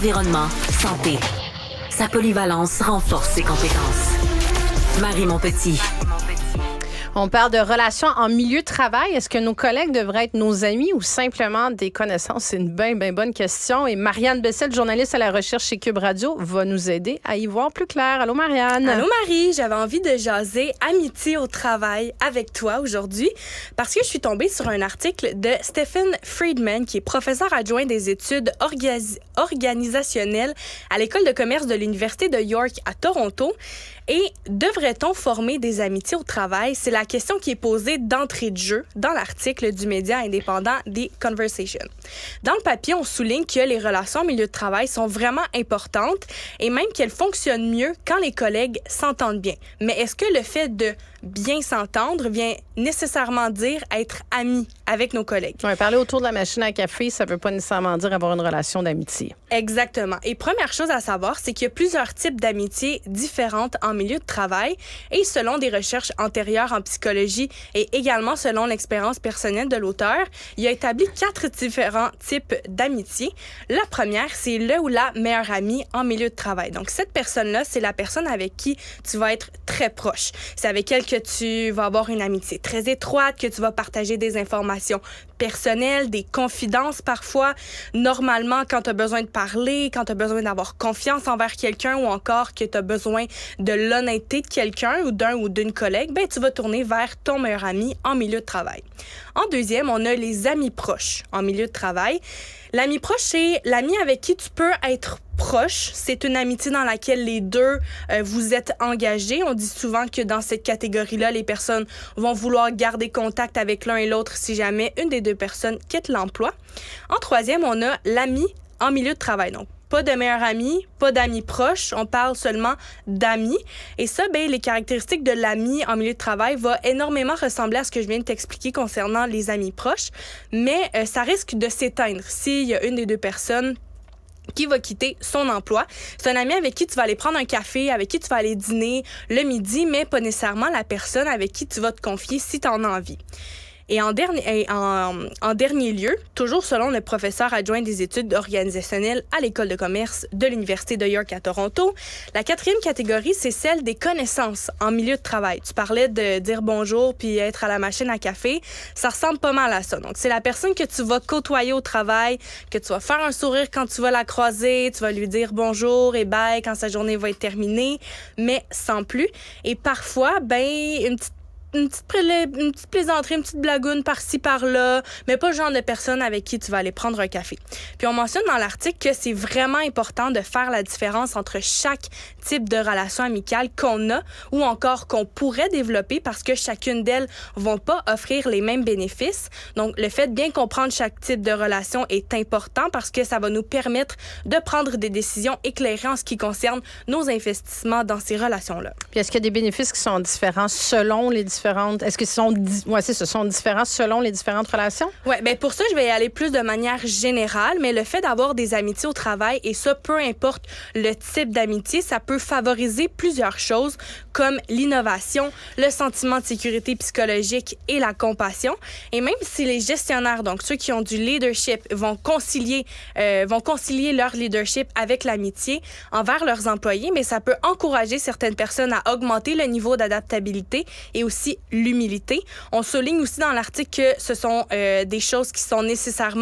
environnement, santé. Sa polyvalence renforce ses compétences. Marie Montpetit. On parle de relations en milieu de travail. Est-ce que nos collègues devraient être nos amis ou simplement des connaissances? C'est une bien bonne question. Et Marianne Bessel, journaliste à la recherche chez Cube Radio, va nous aider à y voir plus clair. Allô, Marianne. Allô, Marie. J'avais envie de jaser amitié au travail avec toi aujourd'hui parce que je suis tombée sur un article de Stephen Friedman, qui est professeur adjoint des études organisationnelles à l'École de commerce de l'Université de York à Toronto. Et devrait-on former des amitiés au travail? C'est la question qui est posée d'entrée de jeu dans l'article du média indépendant The Conversation. Dans le papier, on souligne que les relations au milieu de travail sont vraiment importantes et même qu'elles fonctionnent mieux quand les collègues s'entendent bien. Mais est-ce que le fait de bien s'entendre vient nécessairement dire être amis avec nos collègues? Ouais, parler autour de la machine à café, ça ne veut pas nécessairement dire avoir une relation d'amitié. Exactement. Et première chose à savoir, c'est qu'il y a plusieurs types d'amitiés différentes en milieu de travail et selon des recherches antérieures en psychologie et également selon l'expérience personnelle de l'auteur, il a établi 4 différents types d'amitié. La première, c'est le ou la meilleure amie en milieu de travail. Donc, cette personne-là, c'est la personne avec qui tu vas être très proche. C'est avec elle que tu vas avoir une amitié très étroite, que tu vas partager des informations personnelles, des confidences parfois. Normalement, quand tu as besoin de parler, quand tu as besoin d'avoir confiance envers quelqu'un ou encore que tu as besoin de l'honnêteté de quelqu'un ou d'un ou d'une collègue, ben tu vas tourner vers ton meilleur ami en milieu de travail. En deuxième, on a les amis proches en milieu de travail. L'ami proche, c'est l'ami avec qui tu peux être proche. C'est une amitié dans laquelle les deux vous êtes engagés. On dit souvent que dans cette catégorie-là, les personnes vont vouloir garder contact avec l'un et l'autre si jamais une des deux personnes quitte l'emploi. En troisième, on a l'ami en milieu de travail. Donc, pas de meilleur ami, pas d'amis proches, on parle seulement d'amis. Et ça, ben, les caractéristiques de l'ami en milieu de travail vont énormément ressembler à ce que je viens de t'expliquer concernant les amis proches, mais ça risque de s'éteindre s'il y a une des deux personnes qui va quitter son emploi. C'est un ami avec qui tu vas aller prendre un café, avec qui tu vas aller dîner le midi, mais pas nécessairement la personne avec qui tu vas te confier si tu en as envie. Et en dernier lieu, toujours selon le professeur adjoint des études organisationnelles à l'École de commerce de l'Université de York à Toronto, la 4e catégorie, c'est celle des connaissances en milieu de travail. Tu parlais de dire bonjour puis être à la machine à café. Ça ressemble pas mal à ça. Donc, c'est la personne que tu vas côtoyer au travail, que tu vas faire un sourire quand tu vas la croiser, tu vas lui dire bonjour et bye quand sa journée va être terminée, mais sans plus. Et parfois, ben, une petite plaisanterie, une petite blagoune par-ci, par-là, mais pas le genre de personne avec qui tu vas aller prendre un café. Puis on mentionne dans l'article que c'est vraiment important de faire la différence entre chaque type de relation amicale qu'on a ou encore qu'on pourrait développer parce que chacune d'elles vont pas offrir les mêmes bénéfices. Donc, le fait de bien comprendre chaque type de relation est important parce que ça va nous permettre de prendre des décisions éclairées en ce qui concerne nos investissements dans ces relations-là. Puis est-ce qu'il y a des bénéfices qui sont différents selon les différentes... Est-ce que sont différents selon les différentes relations? Oui, bien pour ça, je vais y aller plus de manière générale, mais le fait d'avoir des amitiés au travail, et ça, peu importe le type d'amitié, ça peut favoriser plusieurs choses comme l'innovation, le sentiment de sécurité psychologique et la compassion. Et même si les gestionnaires, donc ceux qui ont du leadership, vont concilier leur leadership avec l'amitié envers leurs employés, mais ça peut encourager certaines personnes à augmenter le niveau d'adaptabilité et aussi l'humilité. On souligne aussi dans l'article que ce sont des choses qui sont nécessaires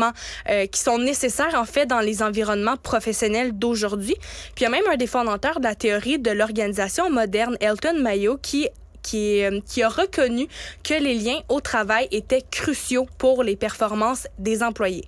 en fait dans les environnements professionnels d'aujourd'hui. Puis il y a même un des fondateurs de la théorie de l'organisation moderne, Elton Mayo, qui a reconnu que les liens au travail étaient cruciaux pour les performances des employés.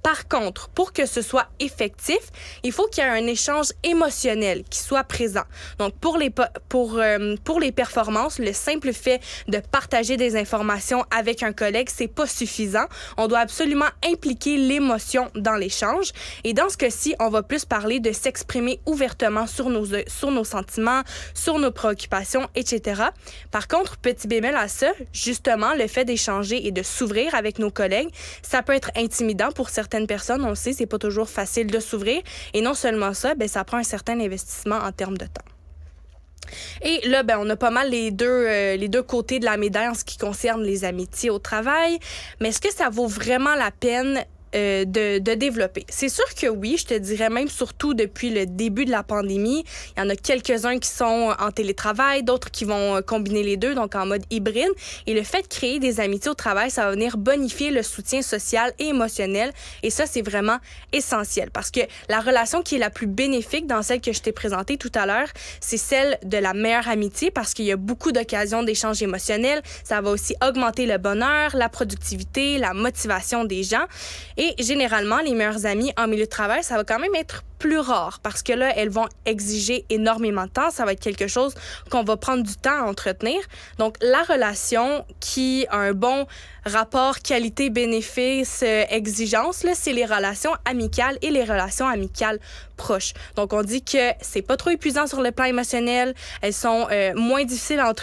Par contre, pour que ce soit effectif, il faut qu'il y ait un échange émotionnel qui soit présent. Donc, pour les performances, le simple fait de partager des informations avec un collègue, c'est pas suffisant. On doit absolument impliquer l'émotion dans l'échange. Et dans ce cas-ci, on va plus parler de s'exprimer ouvertement sur nos sentiments, sur nos préoccupations, etc. Par contre, petit bémol à ça, justement, le fait d'échanger et de s'ouvrir avec nos collègues, ça peut être intimidant pour certaines personnes, on le sait, c'est pas toujours facile de s'ouvrir. Et non seulement ça, ben, ça prend un certain investissement en termes de temps. Et là, ben, on a pas mal les deux côtés de la médaille en ce qui concerne les amitiés au travail. Mais est-ce que ça vaut vraiment la peine de développer. C'est sûr que oui, je te dirais même surtout depuis le début de la pandémie, il y en a quelques-uns qui sont en télétravail, d'autres qui vont combiner les deux, donc en mode hybride. Et le fait de créer des amitiés au travail, ça va venir bonifier le soutien social et émotionnel. Et ça, c'est vraiment essentiel parce que la relation qui est la plus bénéfique dans celle que je t'ai présentée tout à l'heure, c'est celle de la meilleure amitié parce qu'il y a beaucoup d'occasions d'échanges émotionnels. Ça va aussi augmenter le bonheur, la productivité, la motivation des gens. Et généralement, les meilleures amies en milieu de travail, ça va quand même être plus rare parce que là, elles vont exiger énormément de temps. Ça va être quelque chose qu'on va prendre du temps à entretenir. Donc, la relation qui a un bon rapport qualité-bénéfice-exigence, là, c'est les relations amicales et les relations amicales proches. Donc, on dit que c'est pas trop épuisant sur le plan émotionnel. Elles sont moins difficiles à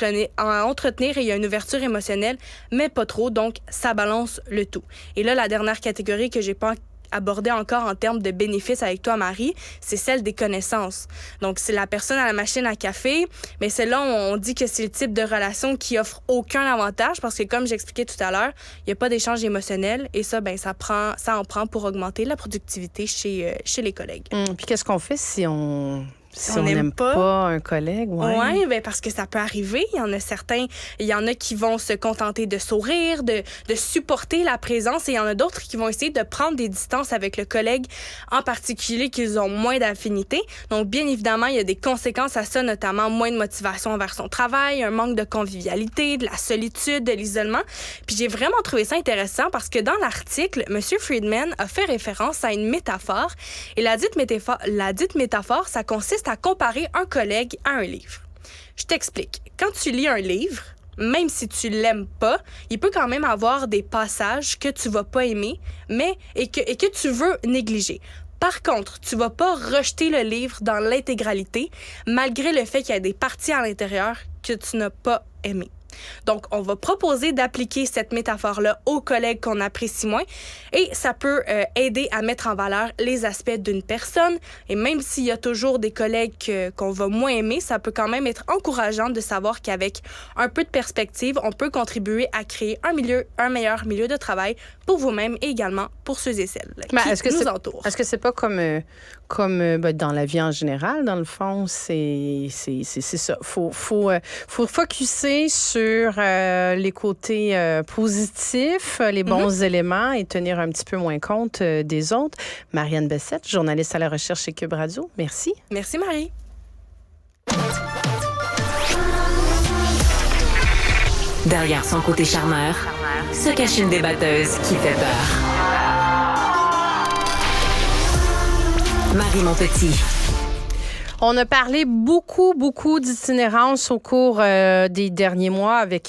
entretenir et il y a une ouverture émotionnelle, mais pas trop. Donc, ça balance le tout. Et là, la dernière catégorie que j'ai pas abordée encore en termes de bénéfices avec toi, Marie, c'est celle des connaissances. Donc, c'est la personne à la machine à café, mais celle-là, on dit que c'est le type de relation qui offre aucun avantage parce que, comme j'expliquais tout à l'heure, il n'y a pas d'échange émotionnel et ça, ça en prend pour augmenter la productivité chez les collègues. Puis qu'est-ce qu'on fait si on n'aime pas un collègue? Oui, parce que ça peut arriver. Il y en a qui vont se contenter de sourire, de supporter la présence et il y en a d'autres qui vont essayer de prendre des distances avec le collègue en particulier qu'ils ont moins d'affinité. Donc, bien évidemment, il y a des conséquences à ça, notamment moins de motivation envers son travail, un manque de convivialité, de la solitude, de l'isolement. Puis j'ai vraiment trouvé ça intéressant parce que dans l'article, M. Friedman a fait référence à une métaphore et la dite métaphore, ça consiste à comparer un collègue à un livre. Je t'explique. Quand tu lis un livre, même si tu l'aimes pas, il peut quand même avoir des passages que tu vas pas aimer, et que tu veux négliger. Par contre, tu vas pas rejeter le livre dans l'intégralité, malgré le fait qu'il y a des parties à l'intérieur que tu n'as pas aimées. Donc, on va proposer d'appliquer cette métaphore-là aux collègues qu'on apprécie moins et ça peut aider à mettre en valeur les aspects d'une personne. Et même s'il y a toujours des collègues qu'on va moins aimer, ça peut quand même être encourageant de savoir qu'avec un peu de perspective, on peut contribuer à créer un meilleur milieu de travail pour vous-même et également pour ceux et celles qui nous entourent. Est-ce que c'est pas comme dans la vie en général, dans le fond, c'est ça. Faut focusser sur les côtés positifs, les bons éléments et tenir un petit peu moins compte des autres. Marianne Bessette, journaliste à la recherche chez Cube Radio. Merci. Merci, Marie. Derrière son côté charmeur, se cache une débatteuse qui fait peur. Marie Montpetit. On a parlé beaucoup d'itinérance au cours des derniers mois avec